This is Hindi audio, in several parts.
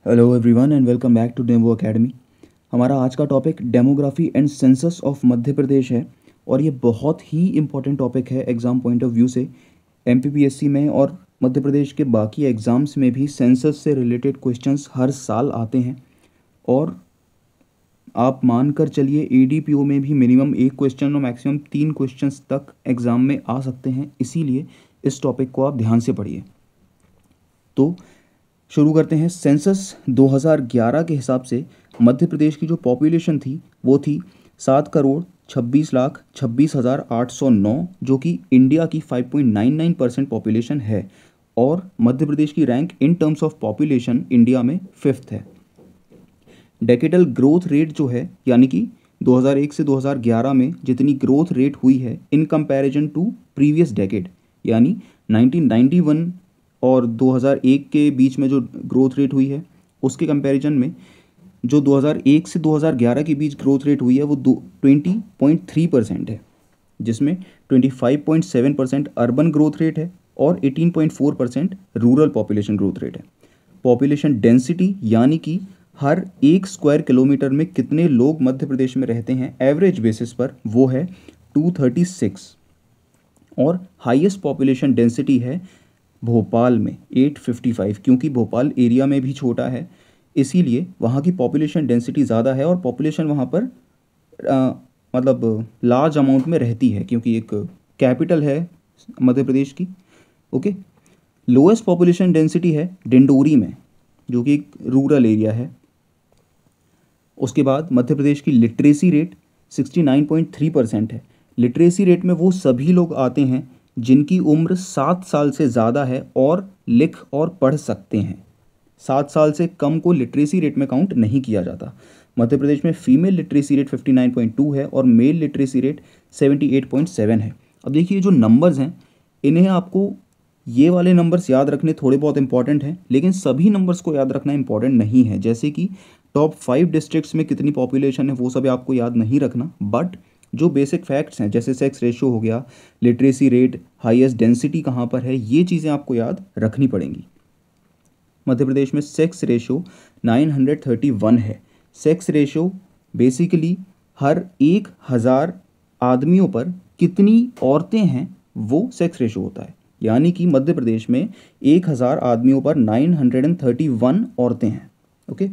Hello everyone and welcome back to demo academy. हमारा आज का topic demography and census of Madhya Pradesh है और ये बहुत ही इम्पॉर्टेंट टॉपिक है एग्ज़ाम पॉइंट ऑफ व्यू से। एमपीपीएससी में और मध्य प्रदेश के बाकी एग्ज़ाम्स में भी सेंसस से रिलेटेड क्वेश्चंस हर साल आते हैं और आप मान कर चलिए एडीपीओ में भी मिनिमम एक क्वेश्चन और मैक्सिमम 3 क्वेश्चंस तक एग्ज़ाम में आ सकते हैं, इसीलिए इस टॉपिक को आप ध्यान से पढ़िए। तो शुरू करते हैं। सेंसस 2011 के हिसाब से मध्य प्रदेश की जो पॉपुलेशन थी वो थी 7,26,26,809, जो कि इंडिया की 5.99% पॉपुलेशन है और मध्य प्रदेश की rank in terms of population India में 5th है। डेकेडल ग्रोथ रेट जो है, यानी कि 2001 से 2011 में जितनी ग्रोथ रेट हुई है in comparison to previous decade, यानी 1991 और 2001 के बीच में जो ग्रोथ रेट हुई है उसके कंपैरिजन में जो 2001 से 2011 के बीच ग्रोथ रेट हुई है वो 20.3% है, जिसमें 25.7% अर्बन ग्रोथ रेट है और 18.4% रूरल पॉपुलेशन ग्रोथ रेट है। पॉपुलेशन डेंसिटी, यानी कि हर 1 स्क्वायर किलोमीटर में कितने लोग मध्य प्रदेश में रहते हैं एवरेज बेसिस पर, वो है 236 और हाईएस्ट पॉपुलेशन डेंसिटी है भोपाल में 855, क्योंकि भोपाल एरिया में भी छोटा है इसीलिए वहाँ की पॉपुलेशन डेंसिटी ज़्यादा है और पॉपुलेशन वहाँ पर मतलब लार्ज अमाउंट में रहती है क्योंकि एक कैपिटल है मध्य प्रदेश की। ओके, लोएस्ट पॉपुलेशन डेंसिटी है डिंडोरी में जो कि एक रूरल एरिया है। उसके बाद मध्य प्रदेश की लिटरेसी रेट 69.3% है। लिटरेसी रेट में वो सभी लोग आते हैं जिनकी उम्र 7 साल से ज़्यादा है और लिख और पढ़ सकते हैं। 7 साल से कम को लिटरेसी रेट में काउंट नहीं किया जाता। मध्य प्रदेश में फीमेल लिटरेसी रेट 59.2 है और मेल लिटरेसी रेट 78.7 है। अब देखिए जो नंबर्स हैं इन्हें आपको ये वाले नंबर्स याद रखने थोड़े बहुत इंपॉर्टेंट हैं, लेकिन सभी नंबर्स को याद रखना इंपॉर्टेंट नहीं है। जैसे कि टॉप 5 डिस्ट्रिक्ट्स में कितनी पॉपुलेशन है वो सब आपको याद नहीं रखना, बट जो बेसिक फैक्ट्स हैं जैसे सेक्स रेशियो हो गया, लिटरेसी रेट, हाईएस्ट डेंसिटी कहाँ पर है, ये चीज़ें आपको याद रखनी पड़ेंगी। मध्य प्रदेश में सेक्स रेशियो 931 है। सेक्स रेशियो बेसिकली हर 1000 आदमियों पर कितनी औरतें हैं वो सेक्स रेशियो होता है, यानी कि मध्य प्रदेश में 1000 आदमियों पर 931 औरतें हैं। Okay,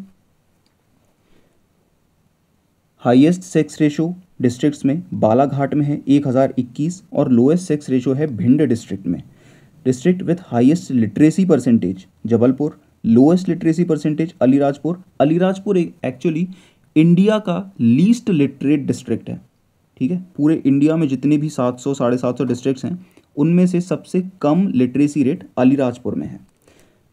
highest sex ratio districts में बालाघाट में है 1021 और लोएस्ट सेक्स रेशियो है भिंड डिस्ट्रिक्ट में। District with highest literacy percentage Jabalpur, lowest literacy percentage Alirajpur. Alirajpur actually India का लीस्ट लिटरेट डिस्ट्रिक्ट है, ठीक है। पूरे इंडिया में जितने भी 700 750 डिस्ट्रिक्ट्स हैं उनमें से सबसे कम लिटरेसी रेट अलीराजपुर में है।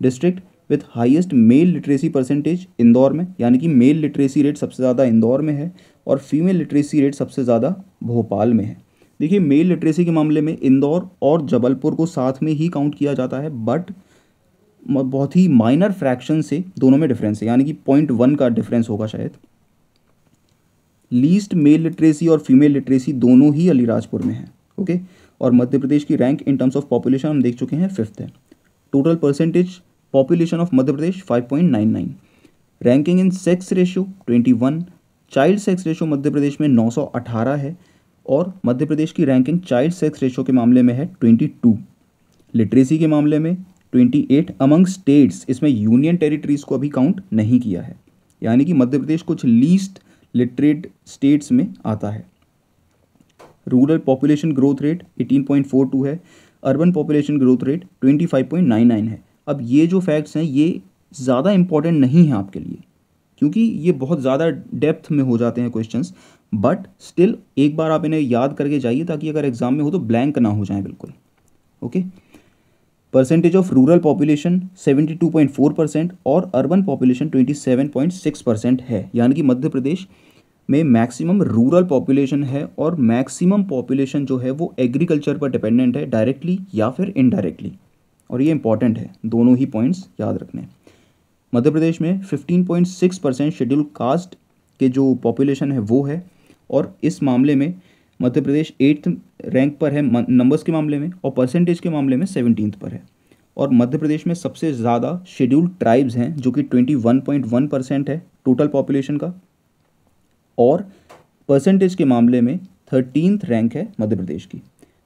District with highest mail literacy percentage Indore में, यानी कि मेल लिटरेसी रेट सबसे ज़्यादा इंदौर में है और फीमेल लिटरेसी रेट सबसे ज़्यादा भोपाल में है। देखिए मेल लिटरेसी के मामले में इंदौर और जबलपुर को साथ में ही काउंट किया जाता है, बट बहुत ही माइनर फ्रैक्शन से दोनों में डिफरेंस है, यानी कि 0.1 का डिफरेंस होगा शायद। लीस्ट मेल लिटरेसी और फीमेल लिटरेसी दोनों ही अलीराजपुर में है। ओके, और मध्य प्रदेश की rank in terms of population हम देख चुके हैं 5th है। Total percentage population of Madhya Pradesh 5.99। Ranking in sex ratio 21। Child sex ratio Madhya Pradesh में 918 है और मध्य प्रदेश की रैंकिंग चाइल्ड सेक्स रेशियो के मामले में है 22। लिटरेसी के मामले में 28 अमंग स्टेट्स, इसमें यूनियन टेरिटरीज को अभी काउंट नहीं किया है, यानी कि मध्य प्रदेश कुछ लीस्ट लिटरेट स्टेट्स में आता है। रूरल पॉपुलेशन ग्रोथ रेट 18.42 है, अर्बन पॉपुलेशन ग्रोथ रेट 25.99 है। अब ये जो फैक्ट्स हैं ये ज़्यादा इंपॉर्टेंट नहीं है आपके लिए क्योंकि ये बहुत ज़्यादा डेप्थ में हो जाते हैं क्वेश्चंस, बट स्टिल एक बार आप इन्हें याद करके जाइए ताकि अगर एग्जाम में हो तो ब्लैंक ना हो जाए बिल्कुल। Okay, percentage of rural population 72.4% और अर्बन पॉपुलेशन 27.6% है, यानी कि मध्य प्रदेश में मैक्सिमम रूरल पॉपुलेशन है और मैक्सिमम पॉपुलेशन जो है वो एग्रीकल्चर पर डिपेंडेंट है, डायरेक्टली या फिर इनडायरेक्टली, और ये इंपॉर्टेंट है, दोनों ही पॉइंट्स याद रखने। मध्य प्रदेश में 15.6% शेड्यूल कास्ट के जो पॉपुलेशन है वो है और इस मामले में मध्य प्रदेश 8th रैंक पर है नंबर्स के मामले में और परसेंटेज के मामले में 17th पर है। और मध्य प्रदेश में सबसे ज़्यादा शेड्यूल्ड ट्राइब्स हैं जो कि 21.1% है टोटल पॉपुलेशन का, और परसेंटेज के मामले में 13th रैंक है मध्य प्रदेश की।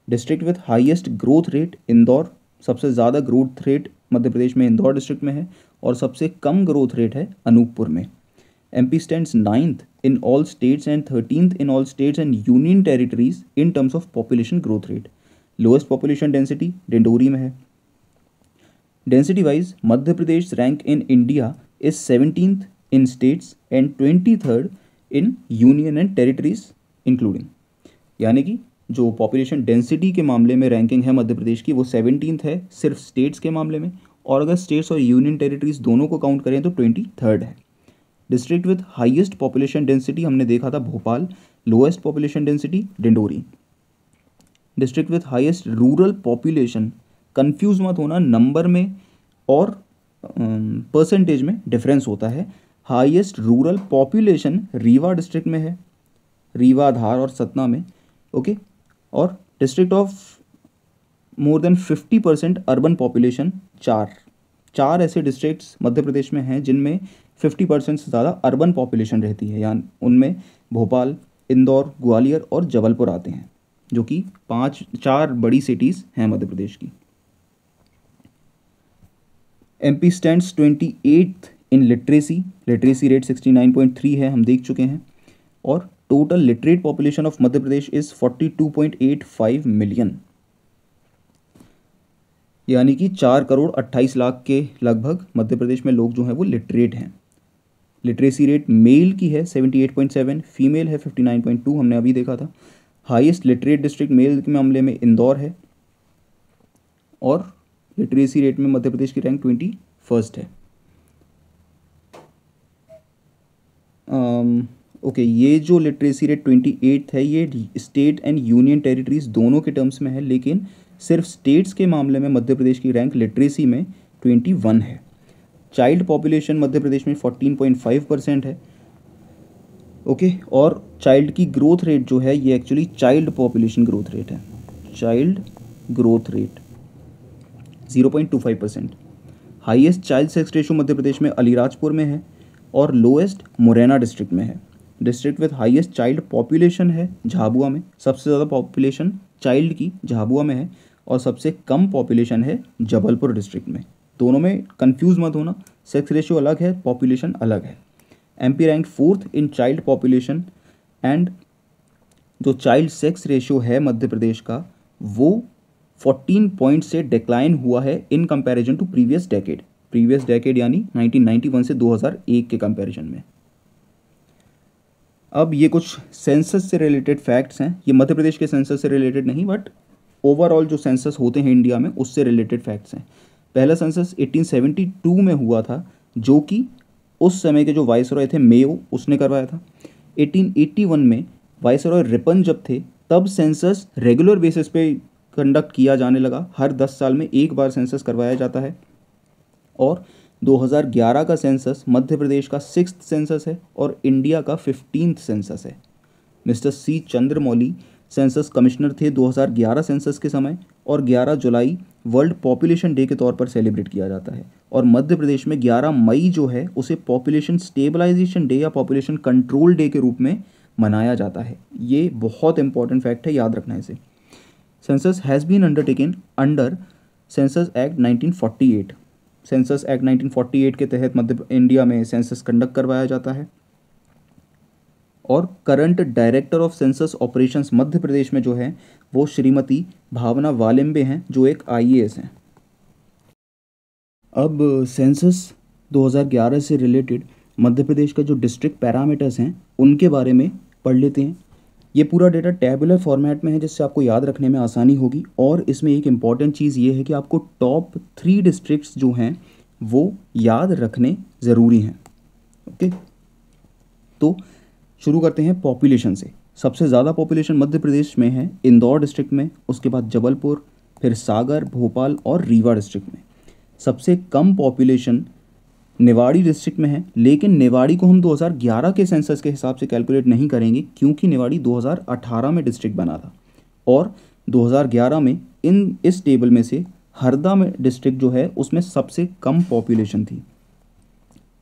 District with highest growth rate Indore, सबसे ज़्यादा ग्रोथ रेट मध्य प्रदेश में इंदौर डिस्ट्रिक्ट में है, और सबसे कम ग्रोथ रेट है अनूपपुर में। MP stands 9th in all states and 13th in all states and union territories in terms of population growth rate. Lowest population density Dindori में है। Density wise Madhya Pradesh rank in India is 17th in states and 23rd in union and territories including, यानी कि जो population density के मामले में रैंकिंग है मध्य प्रदेश की वो 17th है सिर्फ स्टेट्स के मामले में, और अगर स्टेट्स और यूनियन टेरिटरीज दोनों को काउंट करें तो 23rd है। District with highest population density हमने देखा था Bhopal, lowest population density Dindori. District with highest rural population, confuse मत होना, नंबर में और परसेंटेज में डिफरेंस होता है। Highest rural population Rewa district में है, रीवा, धार और सतना में, ओके। और district of more than 50% urban population, चार ऐसे डिस्ट्रिक्ट्स मध्य प्रदेश में हैं जिनमें 50% से ज़्यादा अर्बन पॉपुलेशन रहती है, यानी उनमें भोपाल, इंदौर, ग्वालियर और जबलपुर आते हैं, जो कि 4 बड़ी सिटीज़ हैं मध्य प्रदेश की। MP स्टैंड्स 28th इन लिटरेसी रेट 69.3 है, हम देख चुके हैं। और total literate population of Madhya Pradesh is 42.85 million, यानी कि 4,28,00,000 के लगभग मध्य प्रदेश में लोग जो हैं वो लिटरेट हैं। लिटरेसी रेट मेल की है 78.7, फीमेल है 59.2, हमने अभी देखा था। हाईएस्ट लिटरेट डिस्ट्रिक्ट मेल के मामले में इंदौर है, और लिटरेसी रेट में मध्य प्रदेश की रैंक 21st है। ओके, ये जो लिटरेसी रेट 28 है ये स्टेट एंड यूनियन टेरिटरीज दोनों के टर्म्स में है, लेकिन सिर्फ स्टेट्स के मामले में मध्य प्रदेश की रैंक लिटरेसी में 21 है। चाइल्ड पॉपुलेशन मध्य प्रदेश में 14.5% है, ओके। और चाइल्ड की ग्रोथ रेट जो है ये actually child population growth rate है, child growth rate 0.25%। Highest child sex ratio Madhya Pradesh में अलीराजपुर में है, और लोएस्ट मुरैना डिस्ट्रिक्ट में है। District with highest child population है झाबुआ में, सबसे ज़्यादा पॉपुलेशन चाइल्ड की झाबुआ में है, और सबसे कम पॉपुलेशन है जबलपुर डिस्ट्रिक्ट में। दोनों में कंफ्यूज मत होना, सेक्स रेशियो अलग है, पॉपुलेशन अलग है। MP rank 4th in child population, and जो चाइल्ड सेक्स रेशियो है मध्य प्रदेश का वो 14 पॉइंट से डिक्लाइन हुआ है in comparison to previous decade यानी 1991 से 2001 के कंपैरिजन में। अब ये कुछ सेंसस से रिलेटेड फैक्ट्स हैं, ये मध्य प्रदेश के सेंसस से रिलेटेड नहीं बट ओवरऑल जो सेंसस होते हैं इंडिया में उससे रिलेटेड फैक्ट्स हैं। पहला सेंसस 1872 में हुआ था, जो कि उस समय के जो वाइसरॉय थे मेयो उसने करवाया था। 1881 में वाइसरॉय रिपन जब थे तब सेंसस रेगुलर बेसिस पे कंडक्ट किया जाने लगा, हर 10 साल में एक बार सेंसस करवाया जाता है। और 2011 का सेंसस मध्य प्रदेश का 6th सेंसस है और इंडिया का 15th सेंसस है। Mister C Chandramouli census commissioner थे 2011 सेंसस के समय, और 11 जुलाई वर्ल्ड पॉपुलेशन डे के तौर पर सेलिब्रेट किया जाता है। और मध्य प्रदेश में 11 मई जो है उसे पॉपुलेशन स्टेबलाइजेशन डे या पॉपुलेशन कंट्रोल डे के रूप में मनाया जाता है। ये बहुत इंपॉर्टेंट फैक्ट है, याद रखना इसे। Census has been undertaken under census act 1948। Census act 1948 के तहत मध्य इंडिया में सेंसस कंडक्ट करवाया जाता है। और current director of census operations Madhya Pradesh में जो है वो श्रीमती भावना वालिम्बे हैं, जो एक IAS हैं। अब सेंसस 2011 से रिलेटेड मध्य प्रदेश का जो डिस्ट्रिक्ट पैरामीटर्स हैं उनके बारे में पढ़ लेते हैं। ये पूरा डेटा टैबुलर फॉर्मेट में है जिससे आपको याद रखने में आसानी होगी, और इसमें एक इम्पॉर्टेंट चीज़ ये है कि आपको टॉप 3 डिस्ट्रिक्ट्स जो हैं वो याद रखने ज़रूरी हैं, ओके। तो शुरू करते हैं पॉपुलेशन से। सबसे ज़्यादा पॉपुलेशन मध्य प्रदेश में है इंदौर डिस्ट्रिक्ट में, उसके बाद जबलपुर, फिर सागर, भोपाल और रीवा डिस्ट्रिक्ट में। सबसे कम पॉपुलेशन निवाड़ी डिस्ट्रिक्ट में है, लेकिन निवाड़ी को हम 2011 के सेंसस के हिसाब से कैलकुलेट नहीं करेंगे क्योंकि निवाड़ी 2018 में डिस्ट्रिक्ट बना था, और 2011 में इस टेबल में से हरदा में डिस्ट्रिक्ट जो है उसमें सबसे कम पॉपुलेशन थी।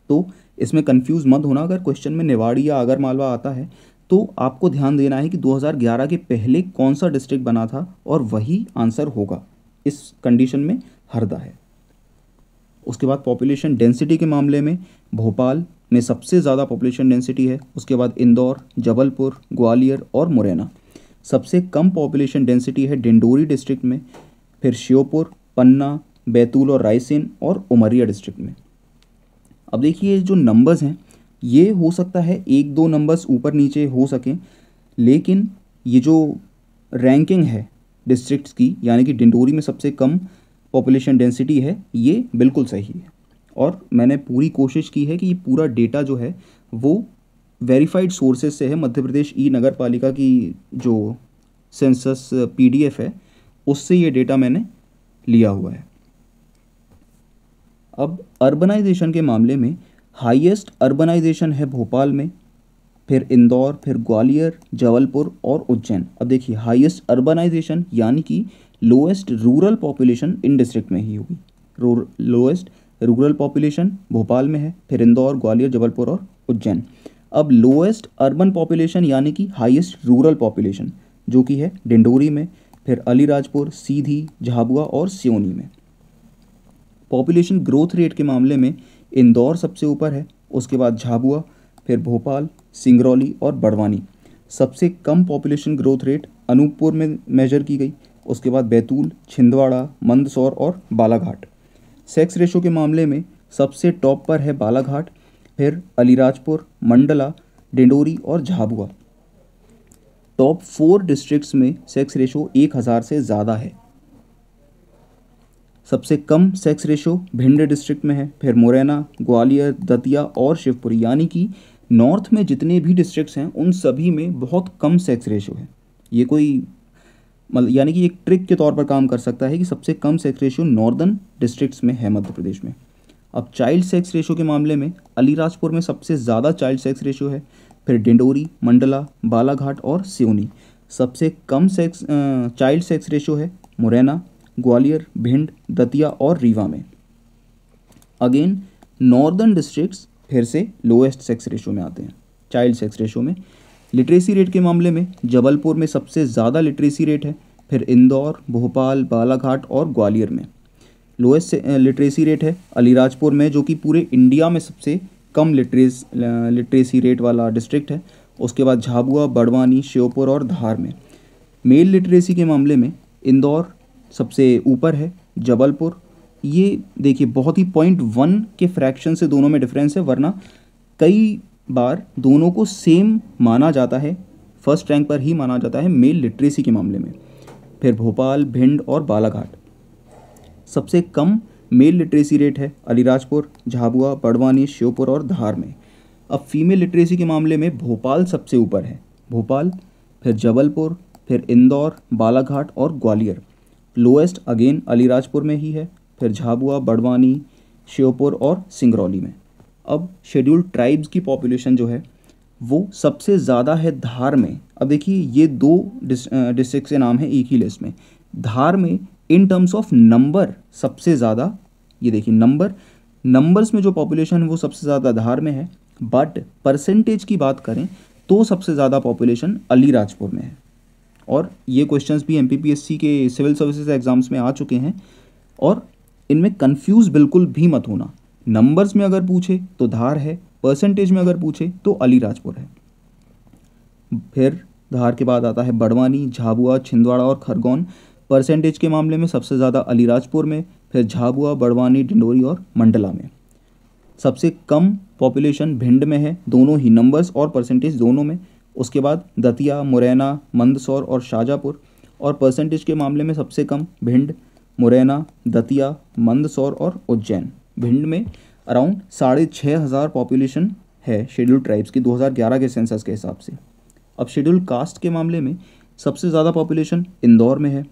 तो इसमें कंफ्यूज मत होना, अगर क्वेश्चन में निवाड़ी या आगरमालवा आता है तो आपको ध्यान देना है कि 2011 के पहले कौन सा डिस्ट्रिक्ट बना था और वही आंसर होगा। इस कंडीशन में हरदा है। उसके बाद पॉपुलेशन डेंसिटी के मामले में भोपाल में सबसे ज़्यादा पॉपुलेशन डेंसिटी है। उसके बाद इंदौर, जबलपुर, ग्वालियर और मुरैना। सबसे कम पॉपुलेशन डेंसिटी है डिंडोरी डिस्ट्रिक्ट में, फिर श्योपुर, पन्ना, बैतूल और रायसेन और उमरिया डिस्ट्रिक्ट में। अब देखिए जो नंबर्स हैं ये हो सकता है एक दो नंबर्स ऊपर नीचे हो सकें, लेकिन ये जो रैंकिंग है डिस्ट्रिक्ट्स की, यानी कि डिंडोरी में सबसे कम पॉपुलेशन डेंसिटी है, ये बिल्कुल सही है। और मैंने पूरी कोशिश की है कि ये पूरा डेटा जो है वो वेरीफाइड सोर्सेज से है। मध्य प्रदेश ई नगर पालिका की जो सेंसस PDF है उससे ये डेटा मैंने लिया हुआ है। अब अर्बनाइजेशन के मामले में हाईएस्ट अर्बनाइजेशन है भोपाल में, फिर इंदौर, फिर ग्वालियर, जबलपुर और उज्जैन। अब देखिए हाईएस्ट अर्बनाइजेशन यानी कि lowest rural population in district में ही होगी। लोएस्ट रूरल पॉपुलेशन भोपाल में है, फिर इंदौर, ग्वालियर, जबलपुर और उज्जैन। अब लोएस्ट अर्बन पॉपुलेशन यानी कि हाईएस्ट रूरल पॉपुलेशन जो कि है डिंडोरी में, फिर अलीराजपुर, सीधी, झाबुआ और सिवनी में। पॉपुलेशन ग्रोथ रेट के मामले में इंदौर सबसे ऊपर है, उसके बाद झाबुआ, फिर भोपाल, सिंगरौली और बड़वानी। सबसे कम पॉपुलेशन ग्रोथ रेट अनूपपुर में मेजर की गई, उसके बाद बैतूल, छिंदवाड़ा, मंदसौर और बालाघाट। सेक्स रेशो के मामले में सबसे टॉप पर है बालाघाट, फिर अलीराजपुर, मंडला, डिंडोरी और झाबुआ। टॉप 4 डिस्ट्रिक्ट्स में सेक्स रेशो 1000 से ज़्यादा है। सबसे कम सेक्स रेशो भिंड डिस्ट्रिक्ट में है, फिर मुरैना, ग्वालियर, दतिया और शिवपुरी। यानी कि नॉर्थ में जितने भी डिस्ट्रिक्ट्स हैं उन सभी में बहुत कम सेक्स रेशो है। ये कोई मतलब यानी कि एक ट्रिक के तौर पर काम कर सकता है कि सबसे कम सेक्स रेशो नॉर्दर्न डिस्ट्रिक्ट्स में है मध्य प्रदेश में। अब चाइल्ड सेक्स रेशो के मामले में अलीराजपुर में सबसे ज़्यादा चाइल्ड सेक्स रेशो है, फिर डिंडोरी, मंडला, बालाघाट और सिवनी। सबसे कम चाइल्ड सेक्स रेशो है मुरैना, ग्वालियर, भिंड, दतिया और रीवा में। अगेन नॉर्दर्न डिस्ट्रिक्ट्स फिर से लोएस्ट सेक्स रेशो में आते हैं चाइल्ड सेक्स रेशो में। लिटरेसी रेट के मामले में जबलपुर में सबसे ज़्यादा लिटरेसी रेट है, फिर इंदौर, भोपाल, बालाघाट और ग्वालियर में। लोएस्ट लिटरेसी रेट है अलीराजपुर में, जो कि पूरे इंडिया में सबसे कम लिटरेसी रेट वाला डिस्ट्रिक्ट है। उसके बाद झाबुआ, बड़वानी, श्योपुर और धार में। मेल लिटरेसी के मामले में इंदौर सबसे ऊपर है, जबलपुर ये देखिए बहुत ही 0.1 के फ्रैक्शन से दोनों में डिफरेंस है, वरना कई बार दोनों को सेम माना जाता है, फर्स्ट रैंक पर ही माना जाता है मेल लिटरेसी के मामले में। फिर भोपाल, भिंड और बालाघाट। सबसे कम मेल लिटरेसी रेट है अलीराजपुर, झाबुआ, बड़वानी, श्योपुर और धार में। अब फीमेल लिटरेसी के मामले में भोपाल सबसे ऊपर है, भोपाल, फिर जबलपुर, फिर इंदौर, बालाघाट और ग्वालियर। लोएस्ट अगेन अलीराजपुर में ही है, फिर झाबुआ, बड़वानी, श्योपुर और सिंगरौली में। अब शेड्यूल्ड ट्राइब्स की पॉपुलेशन जो है वो सबसे ज़्यादा है धार में। अब देखिए ये दो डिस्ट्रिक्ट के नाम हैं एक ही लिस्ट में। धार में इन टर्म्स ऑफ नंबर सबसे ज़्यादा, ये देखिए नंबर्स में जो पॉपुलेशन है वो सबसे ज़्यादा धार में है, बट परसेंटेज की बात करें तो सबसे ज़्यादा पॉपुलेशन अलीराजपुर में है। और ये क्वेश्चंस भी MPPSC के सिविल सर्विसेज एग्जाम्स में आ चुके हैं, और इनमें कंफ्यूज बिल्कुल भी मत होना। नंबर्स में अगर पूछे तो धार है, परसेंटेज में अगर पूछे तो अलीराजपुर है। फिर धार के बाद आता है बड़वानी, झाबुआ, छिंदवाड़ा और खरगोन। परसेंटेज के मामले में सबसे ज़्यादा अलीराजपुर में, फिर झाबुआ, बड़वानी, डिंडोरी और मंडला में। सबसे कम पॉपुलेशन भिंड में है, दोनों ही नंबर्स और परसेंटेज दोनों में। उसके बाद दतिया, मुरैना, मंदसौर और शाजापुर। और परसेंटेज के मामले में सबसे कम भिंड, मुरैना, दतिया, मंदसौर और उज्जैन। भिंड में अराउंड 6500 पॉपुलेशन है शेड्यूल्ड ट्राइब्स की 2011 के सेंसस के हिसाब से। अब शेड्यूल्ड कास्ट के मामले में सबसे ज़्यादा पॉपुलेशन इंदौर में है,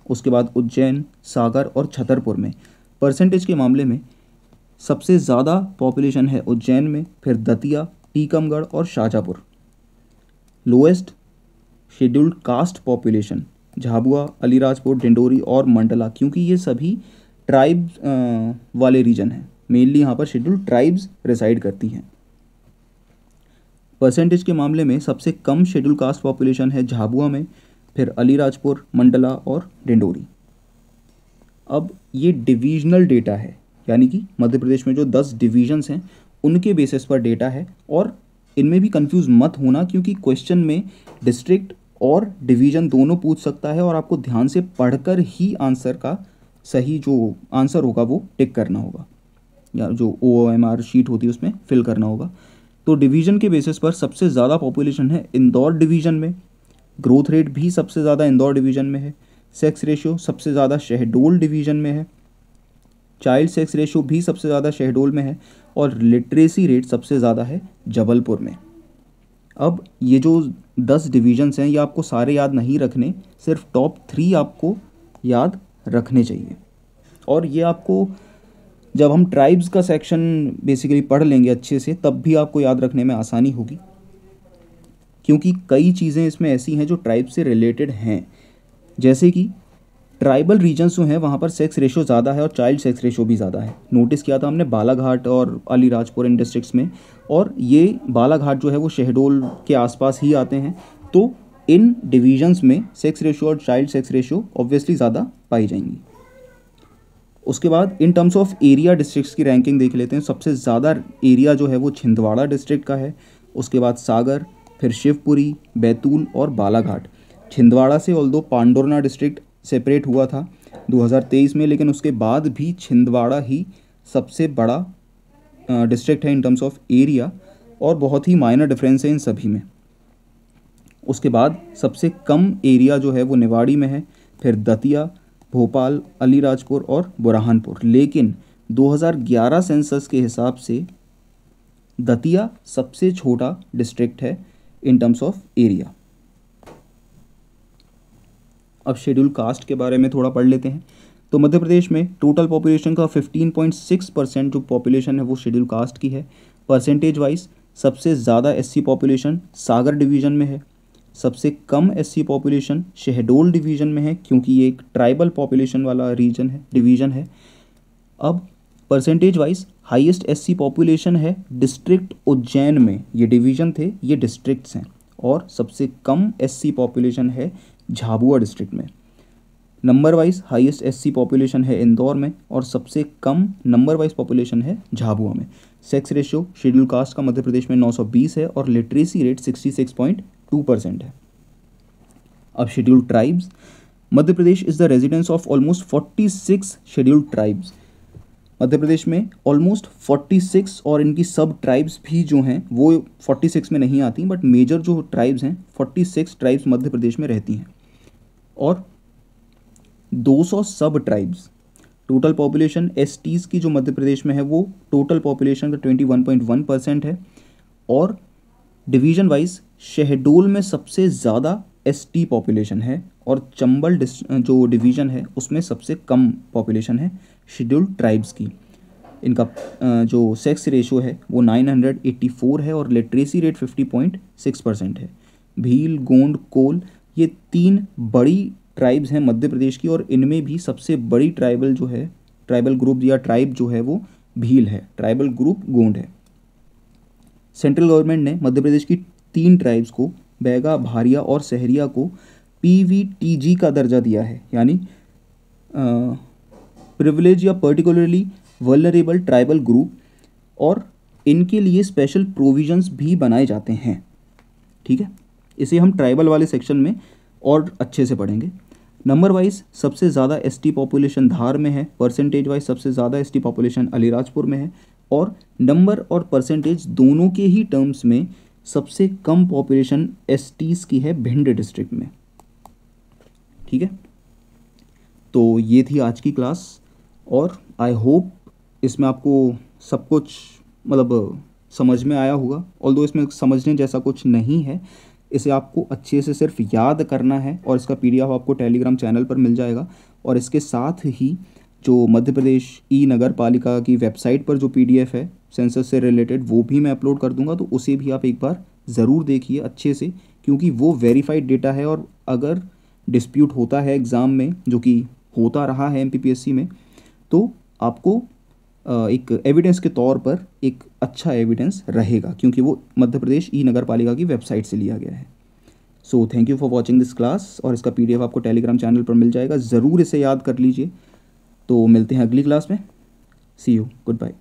उसके बाद उज्जैन, सागर और छतरपुर में। परसेंटेज के मामले में सबसे ज़्यादा पॉपुलेशन है उज्जैन में, फिर दतिया, टीकमगढ़ और Shajapur. Lowest scheduled caste population Jhabua, Alirajpur, Dindori और मंडला, क्योंकि ये सभी ट्राइब्स वाले रीजन हैं। मेनली यहाँ पर शेड्यूल्ड ट्राइब्स रिसाइड करती हैं। परसेंटेज के मामले में सबसे कम शेड्यूल कास्ट पॉपुलेशन है झाबुआ में, फिर अलीराजपुर, मंडला और डिंडोरी। अब ये डिविजनल डेटा है, यानी कि मध्य प्रदेश में जो 10 डिवीजन्स हैं उनके बेसिस पर डेटा है, और इनमें भी कंफ्यूज मत होना, क्योंकि क्वेश्चन में डिस्ट्रिक्ट और डिवीजन दोनों पूछ सकता है और आपको ध्यान से पढ़कर ही आंसर का सही जो आंसर होगा वो टिक करना होगा, या जो OMR शीट होती है उसमें फिल करना होगा। तो डिवीज़न के बेसिस पर सबसे ज़्यादा पॉपुलेशन है इंदौर डिवीज़न में, ग्रोथ रेट भी सबसे ज़्यादा इंदौर डिवीज़न में है, सेक्स रेशियो सबसे ज़्यादा शहडोल डिवीज़न में है, चाइल्ड सेक्स रेशियो भी सबसे ज़्यादा शहडोल में है, और लिटरेसी रेट सबसे ज़्यादा है जबलपुर में। अब ये जो 10 डिवीजन्स हैं ये आपको सारे याद नहीं रखने, सिर्फ टॉप 3 आपको याद रखने चाहिए। और ये आपको जब हम ट्राइब्स का सेक्शन बेसिकली पढ़ लेंगे अच्छे से, तब भी आपको याद रखने में आसानी होगी, क्योंकि कई चीज़ें इसमें ऐसी हैं जो ट्राइब से रिलेटेड हैं। जैसे कि ट्राइबल रीजन्स जो हैं वहाँ पर सेक्स रेशो ज़्यादा है और चाइल्ड सेक्स रेशो भी ज़्यादा है। नोटिस किया था हमने बालाघाट और अलीराजपुर इन डिस्ट्रिक्ट्स में, और ये बालाघाट जो है वो शहडोल के आसपास ही आते हैं। तो इन डिवीजन्स में सेक्स रेशो और चाइल्ड सेक्स रेशो ऑब्वियसली ज़्यादा पाई जाएंगी। उसके बाद इन टर्म्स ऑफ एरिया डिस्ट्रिक्ट्स की रैंकिंग देख लेते हैं। सबसे ज़्यादा एरिया जो है वो छिंदवाड़ा डिस्ट्रिक्ट का है, उसके बाद सागर, फिर शिवपुरी, बैतूल और बालाघाट। छिंदवाड़ा से ऑल्दो पांडुरना डिस्ट्रिक्ट सेपरेट हुआ था 2023 में, लेकिन उसके बाद भी छिंदवाड़ा ही सबसे बड़ा डिस्ट्रिक्ट है इन टर्म्स ऑफ एरिया, और बहुत ही माइनर डिफरेंस है इन सभी में। उसके बाद सबसे कम एरिया जो है वो निवाड़ी में है, फिर दतिया, भोपाल, अलीराजपुर और बुरहानपुर। लेकिन 2011 सेंसस के हिसाब से दतिया सबसे छोटा डिस्ट्रिक्ट है इन टर्म्स ऑफ एरिया। अब शेड्यूल कास्ट के बारे में थोड़ा पढ़ लेते हैं। तो मध्य प्रदेश में टोटल पॉपुलेशन का 15.6% जो पॉपुलेशन है वो शेड्यूल कास्ट की है। परसेंटेज वाइज सबसे ज़्यादा SC पॉपुलेशन सागर डिवीज़न में है, सबसे कम SC पॉपुलेशन शहडोल डिवीज़न में है, क्योंकि ये एक ट्राइबल पॉपुलेशन वाला डिवीज़न है। अब percentage wise highest SC population है डिस्ट्रिक्ट उज्जैन में, ये डिवीज़न थे, ये डिस्ट्रिक्ट्स हैं, और सबसे कम SC पॉपुलेशन है झाबुआ डिस्ट्रिक्ट में। Number wise highest SC population है इंदौर में, और सबसे कम नंबर वाइज पॉपुलेशन है झाबुआ में। सेक्स रेशियो शेड्यूल कास्ट का मध्य प्रदेश में 920 है, और लिटरेसी रेट 66.2% है। अब scheduled tribes, Madhya Pradesh is the residence of almost 46 scheduled tribes. Madhya Pradesh में ऑलमोस्ट 46, और इनकी सब ट्राइब्स भी जो हैं वो 46 में नहीं आती, बट मेजर जो ट्राइब्स हैं 46 ट्राइब्स मध्य प्रदेश में रहती हैं, और 200 सब ट्राइब्स। टोटल पॉपुलेशन STs की जो मध्य प्रदेश में है वो टोटल पॉपुलेशन का 21.1% है, और डिवीज़न वाइज शहडोल में सबसे ज़्यादा ST पॉपुलेशन है, और चंबल जो डिवीज़न है उसमें सबसे कम पॉपुलेशन है शेड्यूल्ड ट्राइब्स की। इनका जो सेक्स रेशो है वो 984 है, और लिटरेसी रेट 50.6% है। भील, गोंड, कोल ये 3 बड़ी ट्राइब्स हैं मध्य प्रदेश की, और इनमें भी सबसे बड़ी ट्राइबल ग्रुप या ट्राइब जो है वो भील है, ट्राइबल ग्रुप गोंड है। सेंट्रल गवर्नमेंट ने मध्य प्रदेश की 3 ट्राइब्स को, बैगा, भारिया और सहरिया को PVTG का दर्जा दिया है, यानी प्रिविलेज या पर्टिकुलरली वल्नरेबल ट्राइबल ग्रुप, और इनके लिए स्पेशल प्रोविजंस भी बनाए जाते हैं। ठीक है, इसे हम ट्राइबल वाले सेक्शन में और अच्छे से पढ़ेंगे। नंबर वाइज सबसे ज़्यादा ST पॉपुलेशन धार में है, परसेंटेज वाइज सबसे ज़्यादा ST पॉपुलेशन अलीराजपुर में है, और नंबर और परसेंटेज दोनों के ही टर्म्स में सबसे कम पॉपुलेशन STs की है भिंड डिस्ट्रिक्ट में। ठीक है, तो ये थी आज की क्लास, और आई होप इसमें आपको सब कुछ मतलब समझ में आया होगा। ऑल्दो इसमें समझने जैसा कुछ नहीं है, इसे आपको अच्छे से सिर्फ याद करना है, और इसका PDF आपको टेलीग्राम चैनल पर मिल जाएगा। और इसके साथ ही जो मध्य प्रदेश नगर पालिका की वेबसाइट पर जो PDF है सेंसस से रिलेटेड, वो भी मैं अपलोड कर दूंगा, तो उसे भी आप एक बार ज़रूर देखिए अच्छे से, क्योंकि वो वेरीफाइड डेटा है, और अगर डिस्प्यूट होता है एग्ज़ाम में, जो कि होता रहा है एमपीपीएससी में, तो आपको एक एविडेंस के तौर पर एक अच्छा एविडेंस रहेगा, क्योंकि वो मध्य प्रदेश ई नगर पालिका की वेबसाइट से लिया गया है। So thank you for watching this class, और इसका पीडीएफ आपको टेलीग्राम चैनल पर मिल जाएगा, ज़रूर इसे याद कर लीजिए। तो मिलते हैं अगली क्लास में। सी यू, गुड बाय।